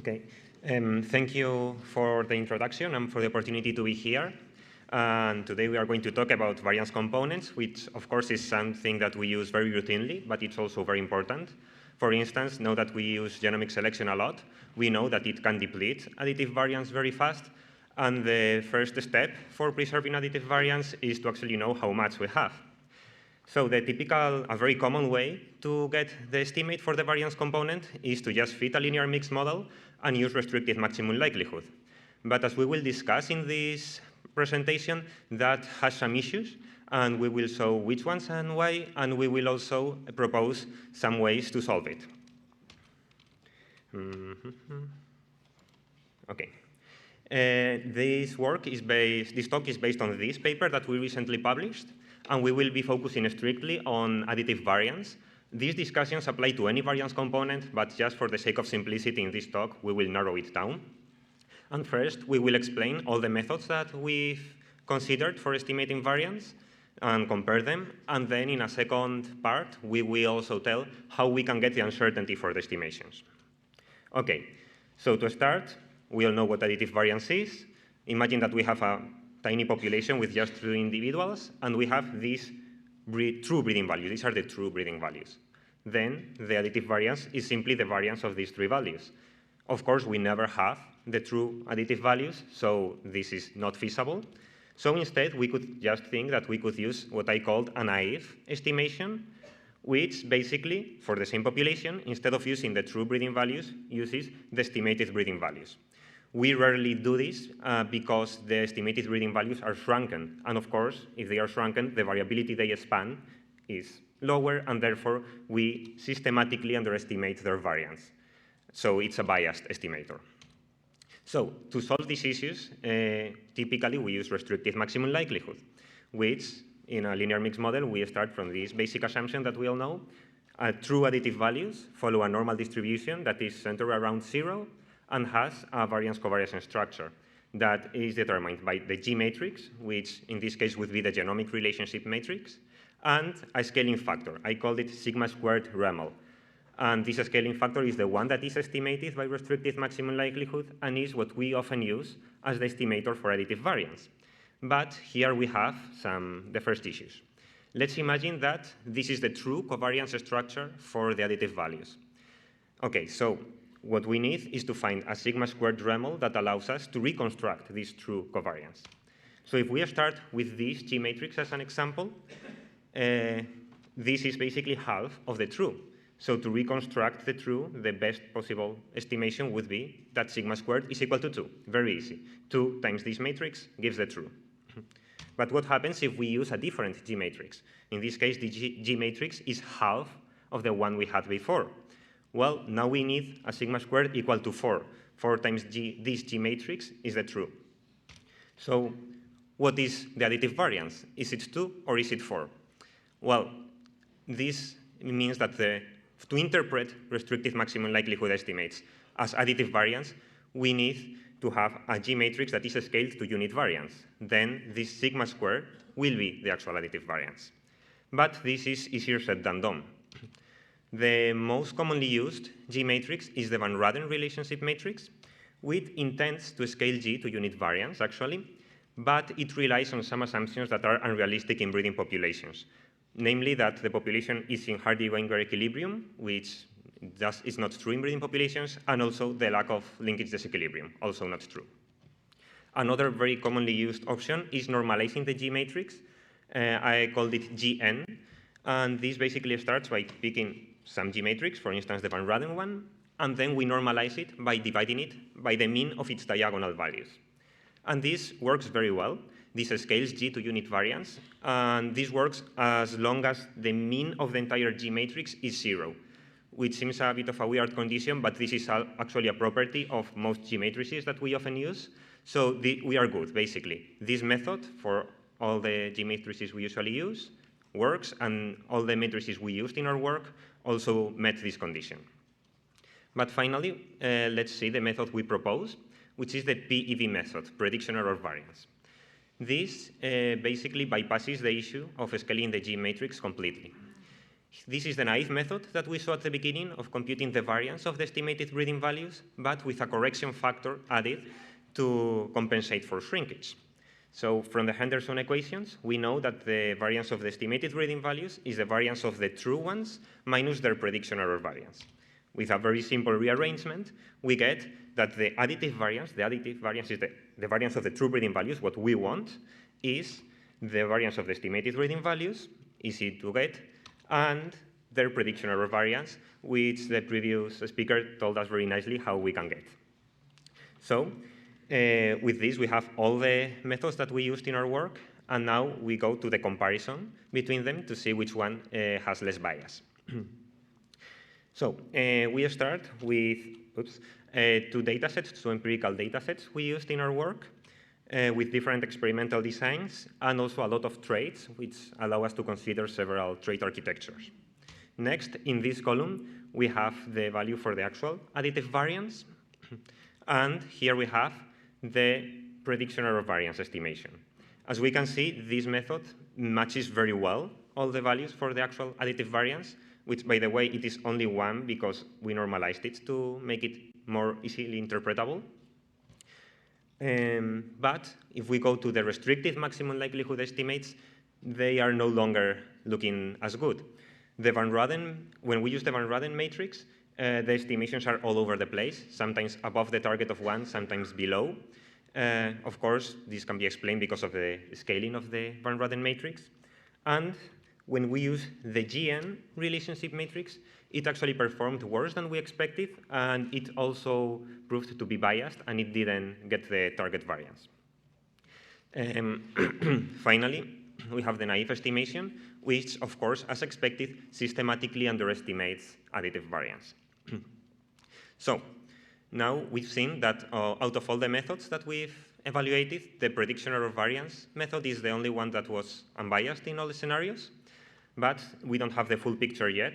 Okay. Thank you for the introduction and for the opportunity to be here. And today we are going to talk about variance components, which of course is something that we use very routinely, but it's also very important. For instance, now that we use genomic selection a lot, we know that it can deplete additive variance very fast. And the first step for preserving additive variance is to actually know how much we have. So the a very common way to get the estimate for the variance component is to just fit a linear mixed model and use restricted maximum likelihood. But as we will discuss in this presentation, that has some issues, and we will show which ones and why, and we will also propose some ways to solve it. Okay. This talk is based on this paper that we recently published, and we will be focusing strictly on additive variance. These discussions apply to any variance component, but just for the sake of simplicity in this talk, we will narrow it down. And first, we will explain all the methods that we've considered for estimating variance and compare them. And then in a second part, we will also tell how we can get the uncertainty for the estimations. Okay, so to start, we all know what additive variance is. Imagine that we have a tiny population with just 2 individuals, and we have these true breeding values. These are the true breeding values. Then the additive variance is simply the variance of these 3 values. Of course, we never have the true additive values, so this is not feasible. So instead, we could just think that we could use what I called a naive estimation, which basically, for the same population, instead of using the true breeding values, uses the estimated breeding values. We rarely do this because the estimated breeding values are shrunken. And of course, if they are shrunken, the variability they span is lower, and therefore we systematically underestimate their variance. So it's a biased estimator. So to solve these issues, typically we use restricted maximum likelihood, which in a linear mixed model, we start from this basic assumption that we all know. True additive values follow a normal distribution that is centered around 0, and has a variance covariance structure that is determined by the G matrix, which in this case would be the genomic relationship matrix, and a scaling factor. I called it sigma squared REML. And this scaling factor is the one that is estimated by restricted maximum likelihood and is what we often use as the estimator for additive variance. But here we have the first issues. Let's imagine that this is the true covariance structure for the additive values. Okay, so what we need is to find a sigma squared REML that allows us to reconstruct this true covariance. So if we start with this G matrix as an example, this is basically half of the true. So to reconstruct the true, the best possible estimation would be that sigma squared is equal to 2. Very easy. 2 times this matrix gives the true. But what happens if we use a different G matrix? In this case, the G matrix is half of the one we had before. Well, now we need a sigma squared equal to 4. 4 times this G matrix is the true. So what is the additive variance? Is it 2 or is it 4? Well, this means that to interpret restricted maximum likelihood estimates as additive variance, we need to have a G matrix that is scaled to unit variance. Then this sigma squared will be the actual additive variance. But this is easier said than done. The most commonly used G matrix is the Van Raden relationship matrix, which intends to scale G to unit variance, actually, but it relies on some assumptions that are unrealistic in breeding populations, namely that the population is in Hardy-Weinberg equilibrium, which is not true in breeding populations, and also the lack of linkage disequilibrium, also not true. Another very commonly used option is normalizing the G matrix. I called it GN, and this basically starts by picking some G matrix, for instance, the Van Raden one, and then we normalize it by dividing it by the mean of its diagonal values. And this works very well. This scales G to unit variance, and this works as long as the mean of the entire G matrix is 0, which seems a bit of a weird condition, but this is actually a property of most G matrices that we often use. So we are good, basically. This method, for all the G matrices we usually use, works, and all the matrices we used in our work also met this condition. But finally, let's see the method we propose, which is the PEV method, prediction error variance. This basically bypasses the issue of scaling the G matrix completely. This is the naive method that we saw at the beginning of computing the variance of the estimated breeding values, but with a correction factor added to compensate for shrinkage. So from the Henderson equations, we know that the variance of the estimated breeding values is the variance of the true ones minus their prediction error variance. With a very simple rearrangement, we get that the additive variance is the variance of the true breeding values. What we want is the variance of the estimated breeding values, easy to get, and their prediction error variance, which the previous speaker told us very nicely how we can get. So with this, we have all the methods that we used in our work, and now we go to the comparison between them to see which one has less bias. So we start with two datasets, two empirical datasets we used in our work with different experimental designs and also a lot of traits which allow us to consider several trait architectures. Next, in this column, we have the value for the actual additive variance. And here we have the prediction error variance estimation. As we can see, this method matches very well all the values for the actual additive variance, which, by the way, it is only one because we normalized it to make it more easily interpretable. But if we go to the restricted maximum likelihood estimates, they are no longer looking as good. When we use the Van Raden matrix, the estimations are all over the place, sometimes above the target of 1, sometimes below. Of course, this can be explained because of the scaling of the Van Raden matrix. And when we use the GN relationship matrix, it actually performed worse than we expected, and it also proved to be biased, and it didn't get the target variance. Finally, we have the naive estimation, which, of course, as expected, systematically underestimates additive variance. So now we've seen that out of all the methods that we've evaluated, the prediction error variance method is the only one that was unbiased in all the scenarios. But we don't have the full picture yet.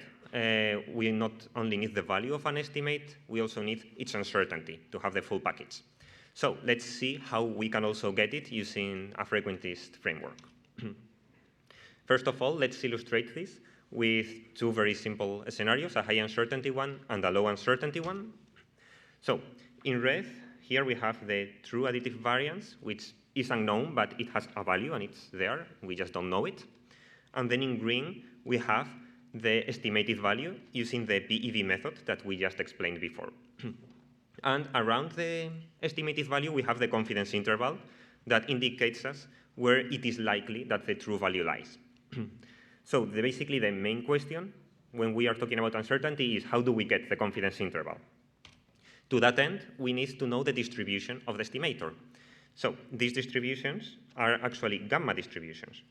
We not only need the value of an estimate, we also need its uncertainty to have the full package. So let's see how we can also get it using a frequentist framework. First of all, let's illustrate this with two very simple scenarios, a high uncertainty one and a low uncertainty one. So in red, here we have the true additive variance, which is unknown, but it has a value and it's there. We just don't know it. And then in green, we have the estimated value using the PEV method that we just explained before. And around the estimated value, we have the confidence interval that indicates us where it is likely that the true value lies. So basically, the main question when we are talking about uncertainty is how do we get the confidence interval? To that end, we need to know the distribution of the estimator. So these distributions are actually gamma distributions.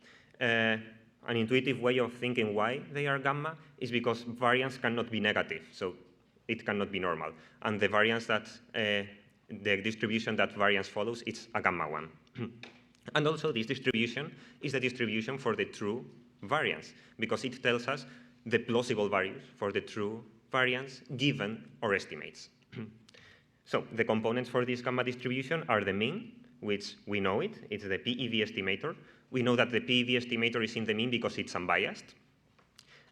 An intuitive way of thinking why they are gamma is because variance cannot be negative, so it cannot be normal. And the variance that, the distribution that variance follows, it's a gamma one. And also this distribution is the distribution for the true variance, because it tells us the plausible values for the true variance given our estimates. So the components for this gamma distribution are the mean, which we know it, it's the PEV estimator. We know that the PEV estimator is in the mean because it's unbiased.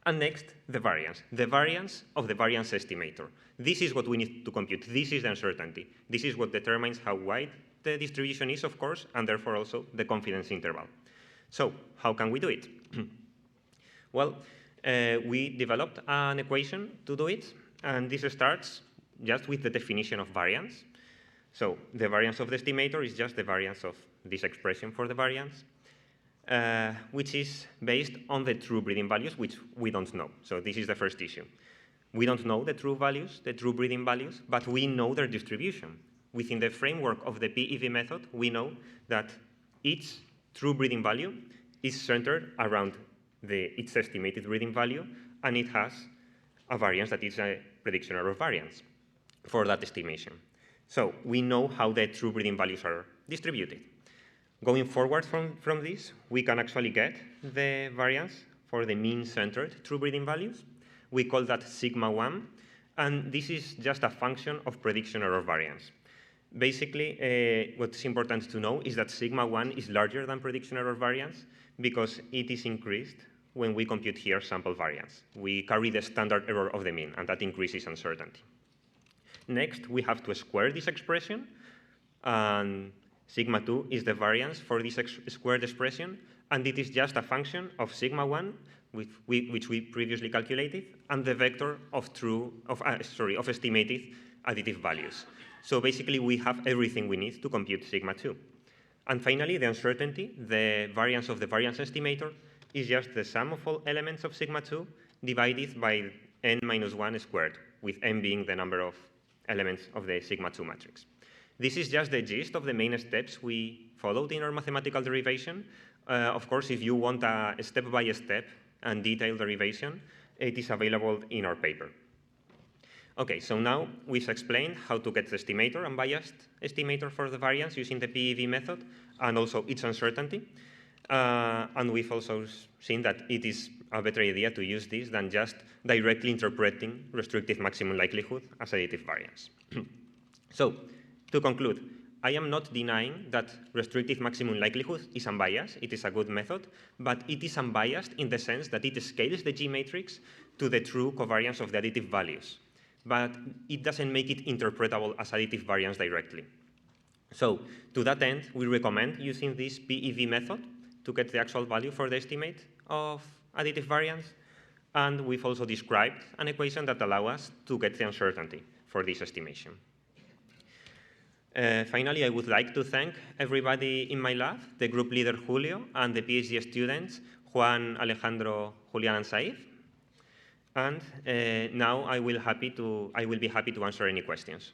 And next, the variance of the variance estimator. This is what we need to compute. This is the uncertainty. This is what determines how wide the distribution is, of course, and therefore also the confidence interval. So how can we do it? Well, we developed an equation to do it, and this starts just with the definition of variance. So the variance of the estimator is just the variance of this expression for the variance, which is based on the true breeding values, which we don't know. So this is the first issue. We don't know the true values, the true breeding values, but we know their distribution. Within the framework of the PEV method, we know that each true breeding value is centered around its estimated breeding value, and it has a variance that is a prediction error variance for that estimation. So we know how the true breeding values are distributed. Going forward from this, we can actually get the variance for the mean-centered true breeding values. We call that sigma 1, and this is just a function of prediction error variance. Basically, what's important to know is that sigma 1 is larger than prediction error variance because it is increased when we compute here sample variance. We carry the standard error of the mean, and that increases uncertainty. Next, we have to square this expression, and sigma 2 is the variance for this squared expression, and it is just a function of sigma 1, which we previously calculated, and the vector of estimated additive values. So basically, we have everything we need to compute sigma 2. And finally, the uncertainty, the variance of the variance estimator, is just the sum of all elements of sigma 2 divided by n minus 1 squared, with n being the number of elements of the sigma 2 matrix. This is just the gist of the main steps we followed in our mathematical derivation. Of course, if you want a step-by-step and detailed derivation, it is available in our paper. Okay, so now we've explained how to get the estimator, unbiased estimator for the variance using the PEV method, and also its uncertainty. And we've also seen that it is a better idea to use this than just directly interpreting restrictive maximum likelihood as additive variance. So, to conclude, I am not denying that restrictive maximum likelihood is unbiased. It is a good method, but it is unbiased in the sense that it scales the G matrix to the true covariance of the additive values, but it doesn't make it interpretable as additive variance directly. So, to that end, we recommend using this PEV method to get the actual value for the estimate of additive variance, and we've also described an equation that allows us to get the uncertainty for this estimation. Finally, I would like to thank everybody in my lab, the group leader Julio, and the PhD students Juan, Alejandro, Julian, and Saif. And now I will be happy to answer any questions.